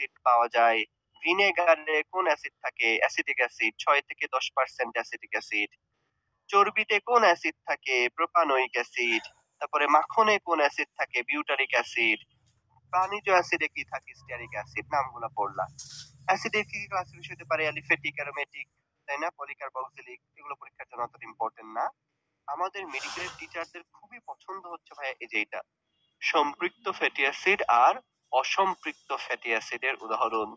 Acid পাওয়া যায়? ভিনেগারে কোন অ্যাসিড থাকে? অ্যাসিটিক অ্যাসিড ৬ থেকে 10% অ্যাসিটিক অ্যাসিড। চর্বিতে কোন অ্যাসিড থাকে? Propanoic acid. তারপরে মাখনে কোন অ্যাসিড থাকে? Butyric acid. প্রাণিজ অ্যাসিডে কি থাকে? Stearic acid. নামগুলা পড়লা। অ্যাসিডের কি ক্লাসিফিকেশন হতে পারে? অ্যালিফেটিক, অ্যারোমেটিক, তাই না? পলিকার্বক্সিলিক। এগুলো পরীক্ষার জন্য অতটা ইম্পর্টেন্ট না। আমাদের মেডিকেলের টিচারদের খুবই পছন্দ হচ্ছে ভাইয়া এই যে এটা, সম্পৃক্ত ফ্যাটি অ্যাসিড আর অসম্পৃক্ত ফ্যাটি অ্যাসিডের উদাহরণ।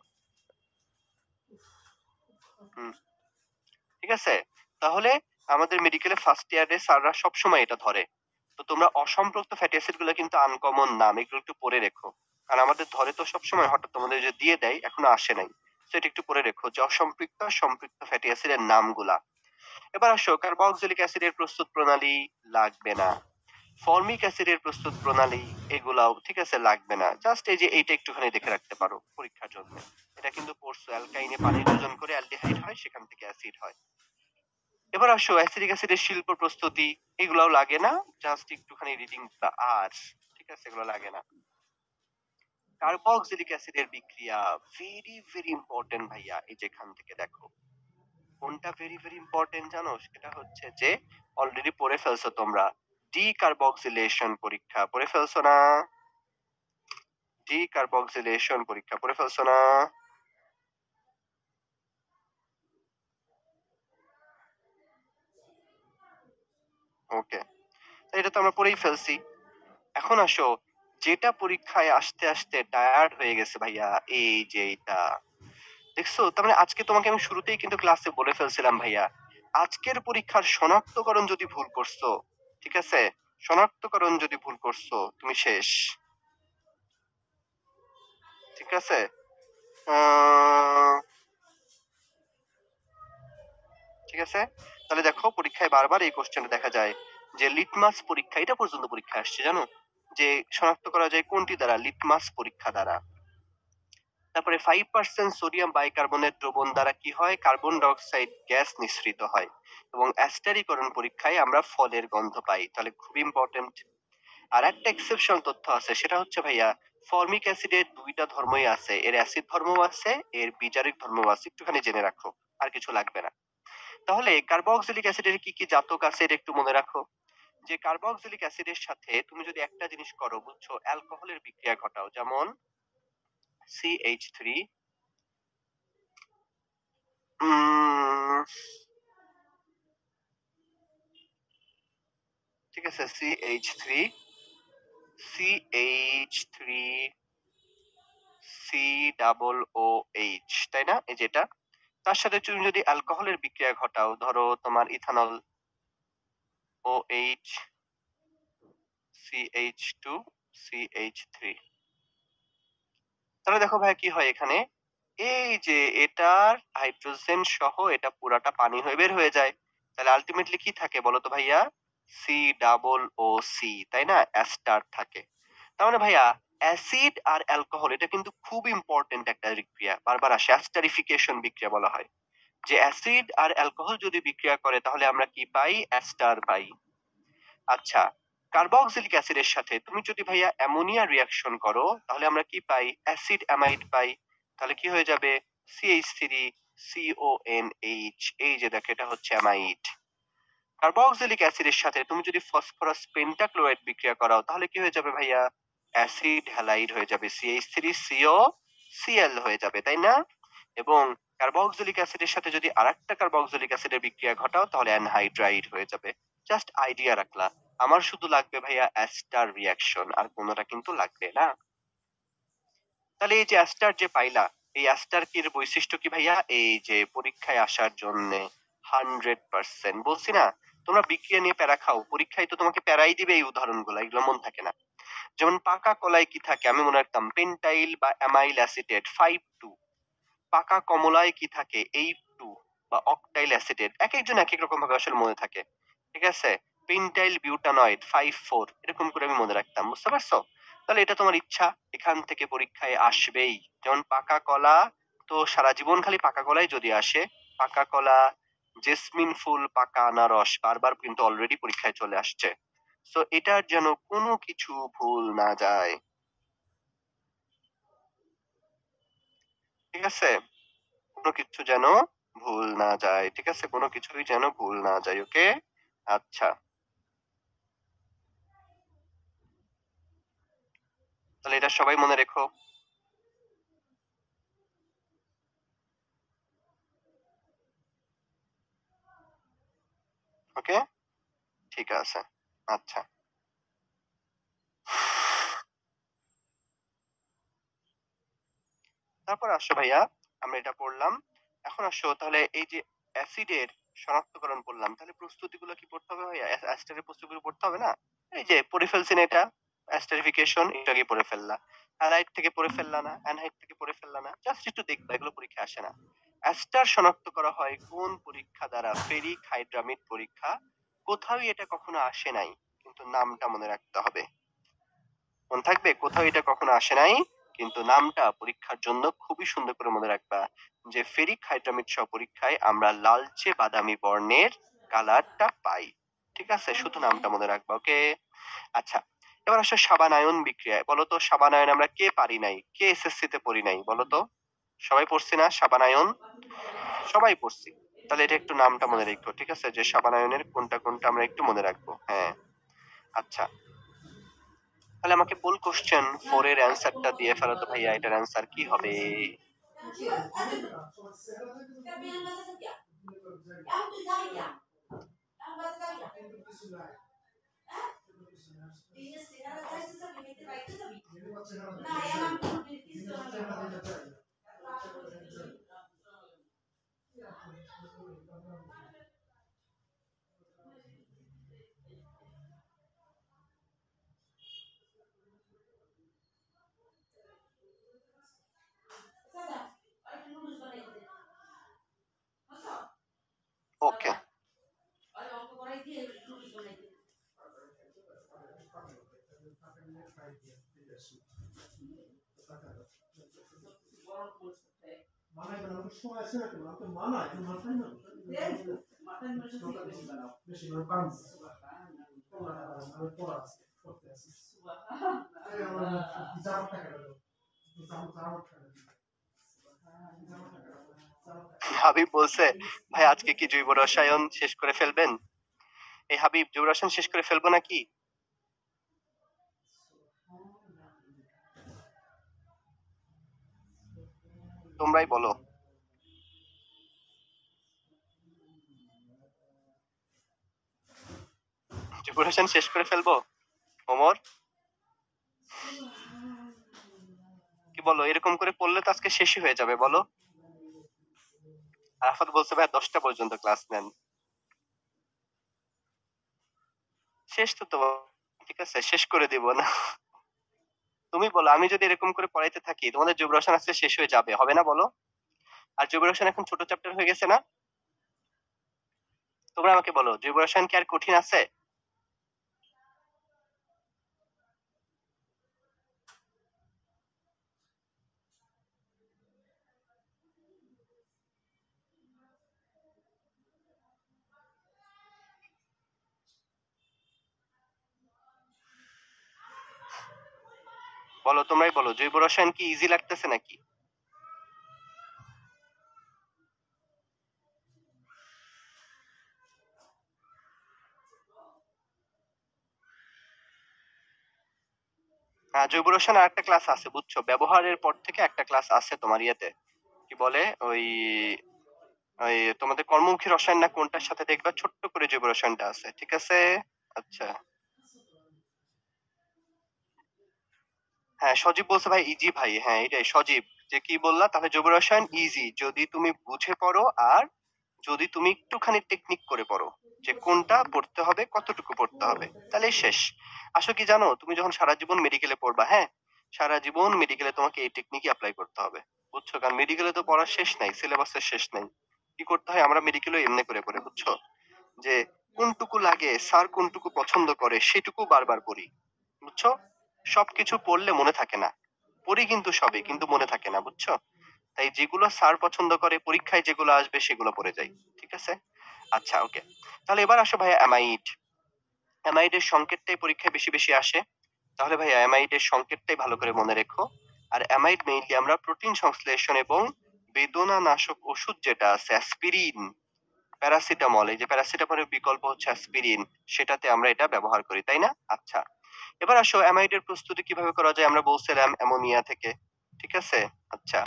হুম, ঠিক আছে? তাহলে আমাদের মেডিকেলে ফার্স্ট ইয়ারে স্যাররা সবসময় এটা ধরে। তো তোমরা অসম্পৃক্ত ফ্যাটি অ্যাসিড গুলো কিন্তু আনকমন নাম, এগুলো একটু পড়ে রেখো। কারণ আমাদের ধরে তো সবসময়, হঠাৎ তোমাদের যে দিয়ে দেয় এখনো আসে নাই। তো এটা একটু পড়ে রেখো যে অসম্পৃক্ত আর সম্পৃক্ত ফ্যাটি অ্যাসিডের নামগুলা। এবার আসো, কার্বক্সিলিক অ্যাসিডের প্রস্তুত প্রণালী লাগবে না। ফর্মিক অ্যাসিডের প্রস্তুত প্রণালী এগুলাও ঠিক আছে, লাগবে না। জাস্ট এই যে এইটা একটুখানি দেখে রাখতে পারো পরীক্ষার জন্য। এটা কিন্তু পড়ছো, অ্যালকাইনে পানি যোজন করে অ্যালডিহাইড হয়, সেখান থেকে অ্যাসিড হয়। এবার আসো, অ্যাসিডিক অ্যাসিডের শিল্প প্রস্তুতি এগুলাও লাগে না, জাস্ট একটুখানি রিডিং দ্য আর্টস, ঠিক আছে, এগুলো লাগে না। কার্বক্সিলিক অ্যাসিডের বিক্রিয়া ভেরি ভেরি ইম্পর্টেন্ট ভাইয়া। এই যেখান থেকে দেখো কোনটা ভেরি ভেরি ইম্পর্টেন্ট জানো, সেটা হচ্ছে যে অলরেডি পড়ে ফেলছো তোমরা, ডিকার্বক্সিলেশন পরীক্ষা পড়ে ফেলছো না? ডিকার্বক্সিলেশন পরীক্ষা পড়ে ফেলছো না? ওকে, এটা তো আমরা পড়েই ফেলছি। এখন আসো, যেটা পরীক্ষায় আসতে আসতে টায়ার্ড হয়ে গেছে ভাইয়া, এই যে এটা দেখছো, তার মানে আজকে তোমাকে আমি শুরুতেই কিন্তু ক্লাসে বলে ফেলছিলাম ভাইয়া, আজকের পরীক্ষার শনাক্তকরণ যদি ভুল করছো, ঠিক আছে, শনাক্তকরণ যদি ভুল করছো তুমি শেষ, ঠিক আছে? ঠিক আছে, তাহলে দেখো পরীক্ষায় বারবার এই কোশ্চেনটা দেখা যায় যে লিটমাস পরীক্ষা, এটা পর্যন্ত পরীক্ষা আসছে জানো, যে শনাক্ত করা যায় কোনটি দ্বারা? লিটমাস পরীক্ষা দ্বারা। তারপরে 5% সোডিয়াম বাইকার্বনেট দ্রবণ দ্বারা কি হয়? কার্বন ডাই অক্সাইড গ্যাস নিঃসৃত হয়। এবং অ্যাস্টারিকরণ পরীক্ষায় আমরা ফলের গন্ধ পাই। তাহলে খুব ইম্পর্টেন্ট। আর একটা এক্সেপশন তথ্য আছে, সেটা হচ্ছে ভাইয়া, ফর্মিক অ্যাসিডের দুইটা ধর্মই আছে, এর অ্যাসিড ধর্মও আছে, এর বিজারিক ধর্মও আছে, একটুখানি জেনে রাখো, আর কিছু লাগবে না। তাহলে কার্বক্সিলিক অ্যাসিডের কি কি জাতক আছে এটা একটু মনে রাখো, যে কার্বক্সিলিক অ্যাসিডের সাথে তুমি যদি একটা জিনিস করো, বুঝছো, অ্যালকোহলের বিক্রিয়া ঘটাও, যেমন CH3, ঠিক আছে, CH3 COOH, তাই না? এই যেটা, তার সাথে তুমি যদি অ্যালকোহলের বিক্রিয়া ঘটাও, ধরো তোমার ইথানল OH CH2 CH3, তাহলে দেখো ভাই কি হয় এখানে, এই যে এটার হাইড্রোজেন সহ এটা পুরাটা পানি হয়ে বের হয়ে যায়। তাহলে আলটিমেটলি কি থাকে বলো তো ভাইয়া? COOC, তাই না? অ্যাস্টার থাকে। তার মানে ভাইয়া, অ্যাসিড আর অ্যালকোহল এটা কিন্তু খুব ইম্পর্টেন্ট একটা বিক্রিয়া, বারবার আসে, অ্যাস্টারিফিকেশন বিক্রিয়া বলা হয়। যে অ্যাসিড আর অ্যালকোহল যদি বিক্রিয়া করে তাহলে আমরা কি পাই? অ্যাস্টার পাই। আচ্ছা, কার্বক্সিলিক অ্যাসিডের সাথে তুমি যদি ভাইয়া অ্যামোনিয়া রিয়াকশন করো তাহলে আমরা কি পাই? অ্যাসিড অ্যামাইড পাই। তাহলে কি হয়ে যাবে? CH3CONH, এই যে দেখো এটা হচ্ছে অ্যামাইড। কার্বক্সিলিক অ্যাসিডের সাথে তুমি যদি ফসফরাস পেন্টাক্লোরাইড বিক্রিয়া করাও তাহলে কি হয়ে যাবে ভাইয়া? অ্যাসিড হ্যালাইড হয়ে যাবে, CH3COCl হয়ে যাবে, তাই না? এবং কার্বক্সিলিক অ্যাসিডের সাথে যদি আরেকটা কার্বক্সিলিক অ্যাসিডের বিক্রিয়া ঘটাও তাহলে অ্যানহাইড্রাইড হয়ে যাবে। জাস্ট আইডিয়া রাখলা। আমার শুধু লাগবে ভাইয়া অ্যাস্টার রিয়াকশন, আর কোনোটা কিন্তু লাগবে না। তাহলে এই যে অ্যাস্টার যে পাইলা, এই অ্যাস্টার এর বৈশিষ্ট্য কি ভাইয়া? এই যে পরীক্ষায় আসার জন্য 100%, বলছি না, তোমরা বিক্রিয়া নিয়ে প্যারা খাও, পরীক্ষায় তো তোমাকে প্যারাই দিবে এই উদাহরণগুলো, এগুলো মন থাকে না। যেমন পাকা কলায় কি থাকে আমি মনে রাখতাম, পেন্টাইল বা অ্যামাইল অ্যাসিটেট 5,2। পাকা কমলায় কি থাকে? 8,2 বা অক্টাইল অ্যাসিটেট, এক একজন এক এক রকম ভাবে আসলে মনে থাকে, ঠিক আছে? পেন্টাইল বিউটানয়েড 5,4, এরকম করে আমি মনে রাখতাম, বুঝতে পারছো? তাহলে এটা তোমার ইচ্ছা, এখান থেকে পরীক্ষায় আসবেই। যেমন পাকা কলা, তো সারা জীবন খালি পাকা কলাই যদি আসে, পাকা কলা, জেসমিন ফুল, পাকা আনারস, বারবার কিন্তু অলরেডি পরীক্ষায় চলে আসছে। তো এটার যেন কোনো কিছু ভুল না যায়। ঠিক আছে? কোনো কিছু যেন ভুল না যায়। ঠিক আছে? কোনো কিছুই যেন ভুল না যায়। ওকে? আচ্ছা। তাহলে এটা সবাই মনে রেখো। ওকে? ঠিক আছে। আচ্ছা। তারপর আসো ভাইয়া, আমরা এটা পড়লাম। এখন আসো তাহলে এই যে অ্যাসিডের শনাক্তকরণ করলাম। তাহলে প্রস্তুতিগুলো কি পড়তে হবে ভাইয়া? অ্যাস্টারের প্রস্তুতিগুলো পড়তে হবে না? এই যে পড়ে ফেলছি না এটা? অ্যাস্টারিফিকেশন একটু আগেই পড়ে ফেললা। হ্যালাইড থেকে পড়ে ফেললা না? অ্যানহাইড থেকে পড়ে ফেললা না? জাস্ট একটু দেখবা, এগুলো পরীক্ষায় আসে না। অ্যাস্টার শনাক্ত করা হয় কোন পরীক্ষা দ্বারা? ফেরিক হাইড্রামিড পরীক্ষা। কোথাওই এটা কখনো আসে নাই। কিন্তু নামটা মনে রাখতে হবে। মনে থাকবে? কোথাও এটা কখনো আসে নাই। কিন্তু নামটা পরীক্ষার জন্য খুবই সুন্দর করে মনে রাখবা। যে ফেরিক হাইড্রামিড সহ পরীক্ষায় আমরা লালচে বাদামি বর্ণের কালারটা পাই। ঠিক আছে? শুধু নামটা মনে রাখবা। ওকে? আচ্ছা। এবার আসো সাবানায়ন বিক্রিয়ায়। বলতো সাবানায়ন আমরা কে পারি নাই? কে এসএসসি তে পড়ি নাই? বলতো? সবাই পড়ছি না সাবানায়ন? সবাই পড়ছি। তাহলে এটা একটু নামটা মনে রেখো। ঠিক আছে? যে সাবানায়নের কোনটা, কোনটা আমরা একটু মনে রাখবো। হ্যাঁ। আচ্ছা। তাহলে আমাকে পুল কোশ্চেন 4 এর অ্যান্সারটা দিয়ে ফেলো তো ভাইয়া, এটার অ্যান্সার কি হবে? ওকে। হাবিব বলছে, ভাই আজকে কি জৈব রসায়ন শেষ করে ফেলবেন? এই হাবিব, জৈব রসায়ন শেষ করে ফেলবো নাকি? তোমরাই বলো। জৈব রসায়ন শেষ করে ফেলবো? ওমর, কি বলো? এরকম করে পড়লে তো আজকে শেষই হয়ে যাবে, বলো। আরাফাত বলছে ভাই 10টা পর্যন্ত ক্লাস নেন। শেষ তো তোমার, ঠিক আছে, শেষ করে দিব না? তুমি বলো, আমি যদি এরকম করে পড়াইতে থাকি তোমাদের জৈব রসায়ন আজকে শেষ হয়ে যাবে, হবে না বলো? আর জৈব রসায়ন এখন ছোট চ্যাপ্টার হয়ে গেছে না? তোমরা আমাকে বলো, জৈব রসায়ন কি আর কঠিন আছে? বলো, তোমরাই বলো, জৈব রসায়ন কি ইজি লাগতেছে নাকি? জৈব রসায়ন আর একটা ক্লাস আছে বুঝছো, ব্যবহারের পর থেকে একটা ক্লাস আছে তোমার ইয়েতে, কি বলে ওই, ওই তোমাদের কর্মমুখী রসায়ন না কোনটার সাথে দেখবা ছোট্ট করে জৈব রসায়নটা আছে, ঠিক আছে? আচ্ছা। হ্যাঁ, সজীব বলছে ভাই ইজি ভাই, হ্যাঁ এটাই সজীব। যে কি বললা, তাহলে জৈব রসায়ন ইজি যদি তুমি বুঝে পড়ো, আর যদি তুমি একটুখানি টেকনিক করে পড়ো, যে কোনটা পড়তে হবে কতটুকু পড়তে হবে, তাহলেই শেষ। আসলে কি জানো, তুমি যখন সারা জীবন মেডিকেলে পড়বা, হ্যাঁ, সারা জীবন মেডিকেলে তোমাকে এই টেকনিকই অ্যাপ্লাই করতে হবে, বুঝছো? কারণ মেডিকেলে তো পড়ার শেষ নাই, সিলেবাসের শেষ নাই। কি করতে হয়, আমরা মেডিকেলে এমনি করে পড়ে, বুঝছো, যে কোনটুকু লাগে, স্যার কোনটুকু পছন্দ করে সেটুকু বারবার পড়ি, বুঝছো? সবকিছু পড়লে মনে থাকে না। পড়ি কিন্তু সবই, কিন্তু মনে থাকে না, বুঝছো? তাই যেগুলো স্যার পছন্দ করে পরীক্ষায় যেগুলো আসবে সেগুলো পড়ে যাই, ঠিক আছে? আচ্ছা, ওকে। তাহলে এবার আসো ভাইয়া অ্যামাইড। অ্যামাইডের সংকেতটাই পরীক্ষায় বেশি বেশি আসে। তাহলে ভাইয়া অ্যামাইডের সংকেতটাই ভালো করে মনে রেখো। আর অ্যামাইড মেইনলি আমরা প্রোটিন সংশ্লেষণ এবং বেদনা নাশক ওষুধ যেটা আছে অ্যাসপিরিন, প্যারাসিটামল, এই যে প্যারাসিটামলের বিকল্প হচ্ছে অ্যাসপিরিন, সেটাতে আমরা এটা ব্যবহার করি, তাই না? আচ্ছা। এবার আসো অ্যামাইডের প্রস্তুতি কিভাবে করা যায়? আমরা বলছিলাম অ্যামোনিয়া থেকে। ঠিক আছে? আচ্ছা।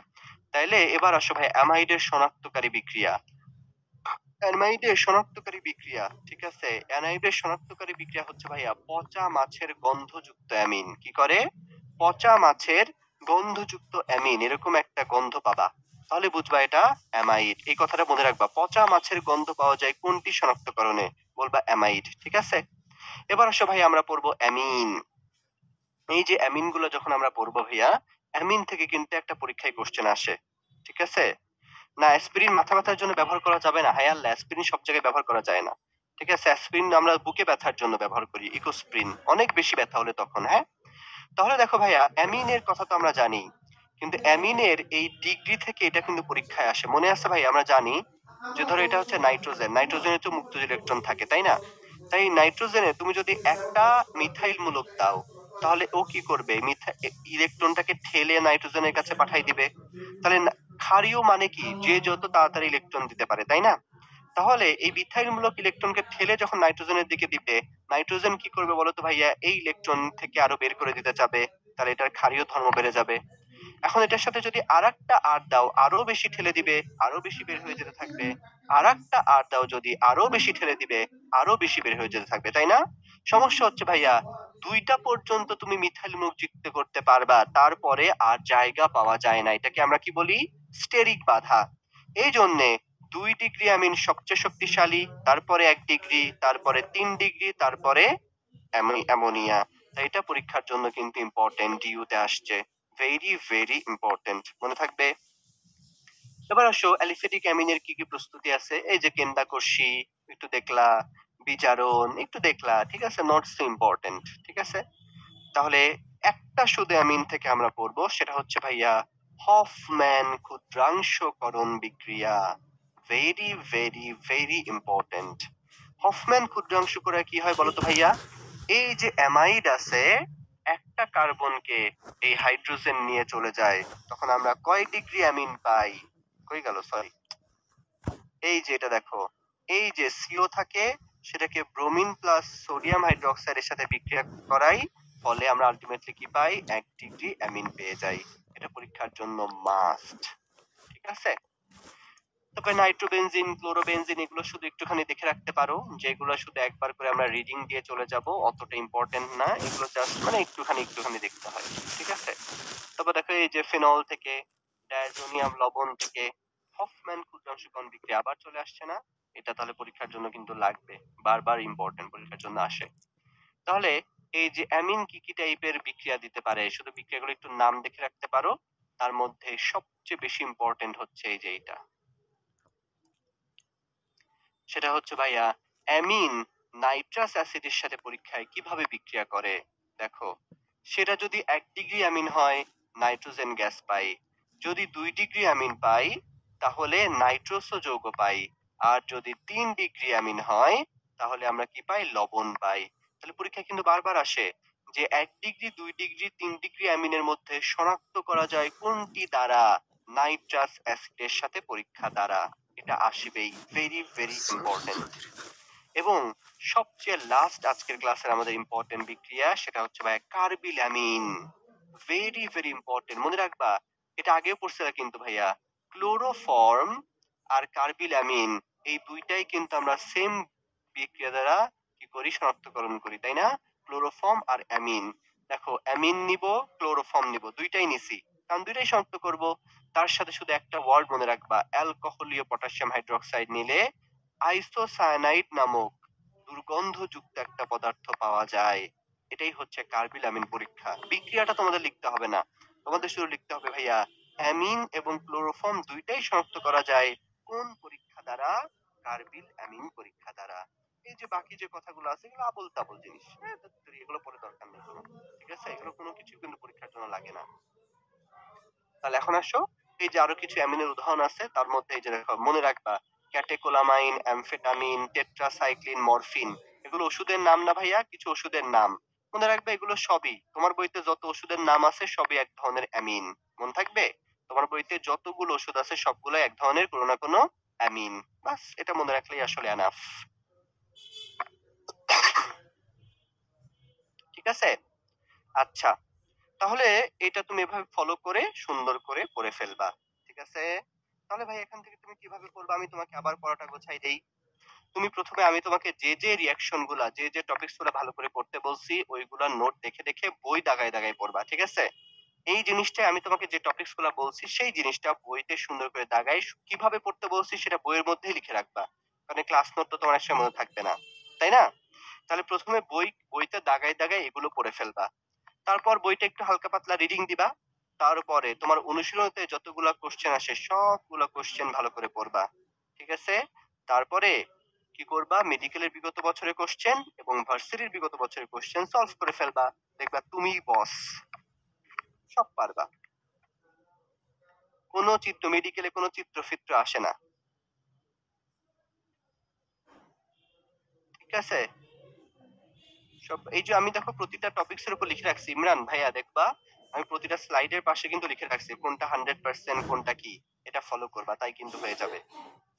তাইলে এবার আসো ভাই অ্যামাইডের শনাক্তকারী বিক্রিয়া। অ্যামাইডের শনাক্তকারী বিক্রিয়া, ঠিক আছে? অ্যানাইডের শনাক্তকারী বিক্রিয়া হচ্ছে ভাইয়া পচা মাছের গন্ধযুক্ত অ্যামিন। কি করে? পচা মাছের গন্ধযুক্ত অ্যামিন, এরকম একটা গন্ধ পাবা। তাহলে বুঝবা এটা অ্যামাইড। এই কথাটা মনে রাখবা। পচা মাছের গন্ধ পাওয়া যায় কোনটি শনাক্তকরণে? বলবা অ্যামাইড। ঠিক আছে? এবার আসো ভাই আমরা পড়বো অ্যামিন। এই যে অ্যামিন গুলো যখন আমরা পড়বো ভাইয়া, অ্যামিন থেকে কিন্তু একটা পরীক্ষায় কোশ্চেন আসে। ঠিক আছে? না অ্যাসপিরিন মাথা ব্যথার জন্য ব্যবহার করা যাবে না। হায় আল্লাহ! অ্যাসপিরিন সব জায়গায় ব্যবহার করা যায় না। ঠিক আছে? অ্যাসপিরিন আমরা বুকে ব্যথার জন্য ব্যবহার করি। ইকোস্প্রিন অনেক বেশি ব্যথা হলে তখন, হ্যাঁ? তাহলে দেখো ভাইয়া অ্যামিনের কথা তো আমরা জানি। কিন্তু অ্যামিনের এই ডিগ্রি থেকে এটা কিন্তু পরীক্ষায় আসে। মনে আছে ভাই আমরা জানি যে ধরো এটা হচ্ছে নাইট্রোজেন। নাইট্রোজেনে তো মুক্ত ইলেকট্রন থাকে, তাই না? তাই নাইট্রোজেনে তুমি যদি একটা মিথাইল মূলক দাও, তাহলে ও কি করবে? ইলেকট্রনটাকে ঠেলে নাইট্রোজেনের কাছে পাঠাই দিবে। তাহলে ক্ষারীয় মানে কি? যে যত তাড়াতাড়ি ইলেকট্রন দিতে পারে, তাই না? তাহলে এই মিথাইলমূলক ইলেকট্রনকে ঠেলে যখন নাইট্রোজেনের দিকে দিবে, নাইট্রোজেন কি করবে বলতো ভাইয়া? এই ইলেকট্রন থেকে আরো বের করে দিতে চাবে। তাহলে এটার ক্ষারীয় ধর্ম বেড়ে যাবে। এখন এটার সাথে যদি আরেকটা আর দাও, আরো বেশি ঠেলে দিবে, আরো বেশি বের হয়ে যেতে থাকবে। আরেকটা আর দাও যদি, আরো বেশি ঠেলে দিবে, আরো বেশি বের হয়ে যেতে থাকবে, তাই না? সমস্যা হচ্ছে ভাইয়া, ২টা পর্যন্ত তুমি মিথাইল মুখ যুক্ত করতে পারবা, তারপরে আর জায়গা পাওয়া যায় না। এটাকে আমরা কি বলি? স্টেরিক বাধা। এই জন্যে ২ ডিগ্রি অ্যামিন সবচেয়ে শক্তিশালী, তারপরে ১ ডিগ্রি, তারপরে ৩ ডিগ্রি, তারপরে অ্যামোনিয়া। তাই এটা পরীক্ষার জন্য কিন্তু ইম্পর্টেন্ট, ডিইউ তে আসছে। Very, very important. মনে থাকবে? এবার আসো অ্যালিফ্যাটিক অ্যামিনের কি কি প্রস্তুতি আছে? এই যে কেন্দাকষি একটু দেখলা, বিজারণ একটু দেখলা, ঠিক আছে? Not so important. ঠিক আছে? তাহলে একটা শুধু অ্যামিন থেকে আমরা পড়বো, সেটা হচ্ছে ভাইয়া হফম্যান ক্ষুদ্রাংশকরণ বিক্রিয়া। Very, very, very important. Hofmann ক্ষুদ্রাংশকরণে কি হয় বলতো ভাইয়া? এই যে অ্যামাইড আছে, একটা কার্বনকে এই হাইড্রোজেন নিয়ে চলে যায়, তখন আমরা কয় ডিগ্রি অ্যামিন পাই? কই গেল? সরি। এই যে এটা দেখো, এই যে সিও থাকে, সেটাকে ব্রোমিন প্লাস সোডিয়াম হাইড্রোক্সাইডের সাথে বিক্রিয়া করাই, ফলে আমরা আলটিমেটলি কি পাই? ১ ডিগ্রি অ্যামিন পেয়ে যাই। এটা পরীক্ষার জন্য মাস্ট। ঠিক আছে? তবে নাইট্রোবেনজিন, ক্লোরোবেনজিন এগুলো শুধু একটুখানি দেখে রাখতে পারো, যেগুলো শুধু একবার করে আমরা রিডিং দিয়ে চলে যাব, অতটা ইম্পর্টেন্ট না। এগুলো জাস্ট মানে একটুখানি একটুখানি দেখতে হয়। ঠিক আছে? তবে দেখো এই যে ফেনল থেকে, ডায়াজোনিয়াম লবণ থেকে হফম্যান ক্ষুদ্রাংশকরণ বিক্রিয়া আবার চলে আসছে না? এটা তাহলে পরীক্ষার জন্য কিন্তু লাগবে। বারবার ইম্পর্টেন্ট, পরীক্ষার জন্য আসে। তাহলে এই যে অ্যামিন কি কি টাইপের বিক্রিয়া দিতে পারে, শুধু বিক্রিয়াগুলো একটু নাম দেখে রাখতে পারো। তার মধ্যে সবচেয়ে বেশি ইম্পর্টেন্ট হচ্ছে এই যে এইটা। সেটা হচ্ছে ভাইয়া অ্যামিন নাইট্রাস অ্যাসিডের সাথে পরীক্ষায় কিভাবে বিক্রিয়া করে। দেখো, সেটা যদি ১ ডিগ্রি অ্যামিন হয়, নাইট্রোজেন গ্যাস পাই। যদি ২ ডিগ্রি অ্যামিন পাই, তাহলে নাইট্রোসো যৌগ পাই। আর যদি ৩ ডিগ্রি অ্যামিন হয়, তাহলে আমরা কি পাই? লবণ পাই। তাহলে পরীক্ষায় কিন্তু বারবার আসে যে ১ ডিগ্রি, ২ ডিগ্রি, ৩ ডিগ্রি অ্যামিনের মধ্যে শনাক্ত করা যায় কোনটি দ্বারা? নাইট্রাস অ্যাসিডের সাথে পরীক্ষা দ্বারা। এটা আসবেই। Very, very important. এবং সবচেয়ে লাস্ট আজকের ক্লাসের আমাদের ইম্পর্টেন্ট বিক্রিয়া, সেটা হচ্ছে ভাই carbyl amine. Very, very important. মনে রাখবা, এটা আগেও পড়ছিলা কিন্তু ভাইয়া। ক্লোরোফর্ম আর কার্বিল অ্যামিন, এই দুইটাই কিন্তু আমরা সেম বিক্রিয়া দ্বারা কি করি? শনাক্তকরণ করি, তাই না? ক্লোরোফর্ম আর অ্যামিন। দেখো অ্যামিন নিব, ক্লোরোফর্ম নিব, দুইটাই নিছি, কারণ দুইটাই শনাক্ত করব। তার সাথে শুধু একটা ওয়ার্ড মনে রাখবা, অ্যালকোহলীয় পটাশিয়াম হাইড্রোক্সাইড নিলে আইসোসায়ানাইড নামক দুর্গন্ধযুক্ত একটা পদার্থ পাওয়া যায়। এটাই হচ্ছে কার্বিল অ্যামিন পরীক্ষা। বিক্রিয়াটা তোমাদের লিখতে হবে না, তোমাদের শুধু লিখতে হবে ভাইয়া অ্যামিন এবং ক্লোরোফর্ম দুইটাই শনাক্ত করা যায় কোন পরীক্ষা দ্বারা? কার্বিল অ্যামিন পরীক্ষা দ্বারা। এই যে বাকি যে কথাগুলো আছে, এগুলো আবল তাবল জিনিস, হ্যাঁ? এগুলো পড়ে দরকার নেই কোনো। ঠিক আছে? এগুলো কোনো কিছু কিন্তু পরীক্ষার জন্য লাগে না। তাহলে এখন আসো, এই যে আরো কিছু অ্যামিনের উদাহরণ আছে, তার মধ্যে এই যে দেখো, মনে রাখবা ক্যাটেকোলামাইন, অ্যামফেটামিন, টেট্রাসাইক্লিন, মরফিন, এগুলো ওষুধের নাম না ভাইয়া, কিছু ওষুধের নাম। মনে রাখবে এগুলো সবই তোমার বইতে যত ওষুধের নাম আছে সবই এক ধরনের অ্যামিন। মনে থাকবে? তোমার বইতে যতগুলো ওষুধ আছে সবগুলো এক ধরনের কোনো না কোনো অ্যামিন। বাস এটা মনে রাখলেই আসলে এনাফ। ঠিক আছে? আচ্ছা, তাহলে এটা তুমি এভাবে ফলো করে সুন্দর করে পড়ে ফেলবা। ঠিক আছে? তাহলে ভাই এখান থেকে তুমি কিভাবে পড়বা আমি তোমাকে আবার পড়াটা গোছাই দেই। তুমি ১ম এ আমি তোমাকে যে রিঅ্যাকশন গুলা যে টপিকস গুলা ভালো করে পড়তে বলছি ওইগুলার নোট দেখে বই দাগায় দাগায় পড়বা। ঠিক আছে? এই জিনিসটাই আমি তোমাকে যে টপিকস গুলা বলছি সেই জিনিসটা বইতে সুন্দর করে দাগাই কিভাবে পড়তে বলছি সেটা বইয়ের মধ্যেই লিখে রাখবা। কারণ ক্লাস নোট তো তোমার একসময় মনে থাকবে না। তাই না? তাহলে ১ম এ বইতে দাগায় দাগায় এগুলো পড়ে ফেলবা। তারপর বইটা একটু হালকা পাতলা রিডিং দিবা। তারপরে তোমার অনুশীলনীতে যতগুলা কোশ্চেন আসে সবগুলা কোশ্চেন ভালো করে পড়বা। ঠিক আছে? তারপরে কি করবা মেডিকেলের বিগত বছরের কোশ্চেন এবং ভার্সিটির বিগত বছরের কোশ্চেন সলভ করে ফেলবা। দেখবা তুমিই বস। সব পারবা। কোনো চিত্র মেডিকেলে কোনো চিত্র-ফিত্র আসে না। ঠিক আছে? সব এই যে আমি দেখো প্রতিটা টপিকস এর উপর লিখে রাখছি। ইমরান ভাইয়া দেখবা আমি প্রতিটা স্লাইডের পাশে কিন্তু লিখে রাখছি কোনটা 100% কোনটা কি। এটা ফলো করবা তাই কিন্তু হয়ে যাবে।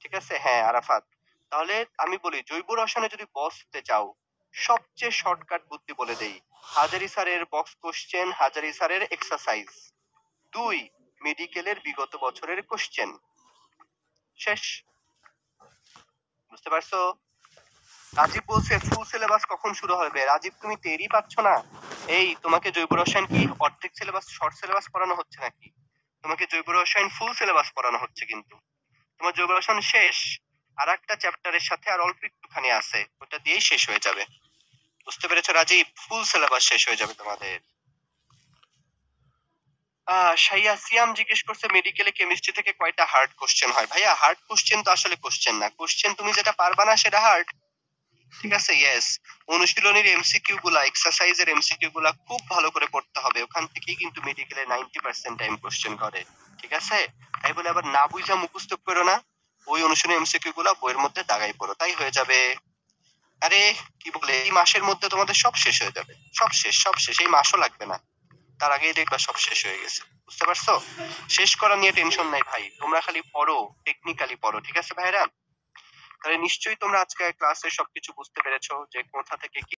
ঠিক আছে? হ্যাঁ, আরাফাত। তাহলে আমি বলি জৈব রসায়নে যদি বস হতে চাও সবচেয়ে শর্টকাট বুদ্ধি বলে দেই। হাজারি স্যারের বক্স কোশ্চেন, হাজারি স্যারের এক্সারসাইজ। ২ মেডিকেলের বিগত বছরের কোশ্চেন। শেষ। বুঝতে পারছো? রাজীব বলছে ফুল সিলেবাস কখন শুরু হবে? রাজীব তুমি টেরই পাচ্ছ না? এই তোমাকে জৈব রসায়ন কি অর্ধেক সিলেবাস শর্ট সিলেবাস পড়ানো হচ্ছে নাকি? তোমাকে জৈব রসায়ন ফুল সিলেবাস পড়ানো হচ্ছে কিন্তু। তোমার জৈব রসায়ন শেষ। আর একটা চ্যাপ্টারের সাথে আর অল্প একটুখানি আছে। ওটা দিয়েই শেষ হয়ে যাবে। বুঝতে পেরেছো রাজীব? ফুল সিলেবাস শেষ হয়ে যাবে তোমাদের। শাইয়া সিয়াম জিজ্ঞেস করছে মেডিকেলে কেমিস্ট্রি থেকে কয়টা হার্ড কোশ্চেন হয়? ভাইয়া হার্ড কোশ্চেন তো আসলে কোশ্চেন না। কোশ্চেন তুমি যেটা পারবা না সেটা হার্ড। ঠিক আছে? ইয়েস। অনুশীলনীর এমসিকিউ গুলা, এক্সারসাইজের এমসিকিউ গুলা খুব ভালো করে পড়তে হবে। ওখান থেকেই কিন্তু মেডিকেলে 90% টাইম কোশ্চেন করে। ঠিক আছে? তাই বলে আবার না বুঝা মুখস্থ করো না। ওই অনুশীলনী এমসিকিউ গুলা বইয়ের মধ্যে দাগাই পড়ো। তাই হয়ে যাবে। আরে কি বলে এই মাসের মধ্যে তোমাদের সব শেষ হয়ে যাবে। সব শেষ, সব শেষ। এই মাসও লাগবে না। তার আগেই দেখবা সব শেষ হয়ে গেছে। বুঝতে পারছো? শেষ করা নিয়ে টেনশন নাই ভাই। তোমরা খালি পড়ো, টেকনিক্যালি পড়ো। ঠিক আছে ভাইরা? তাহলে নিশ্চয়ই তোমরা আজকে ক্লাসে সবকিছু বুঝতে পেরেছো যে কোথা থেকে কি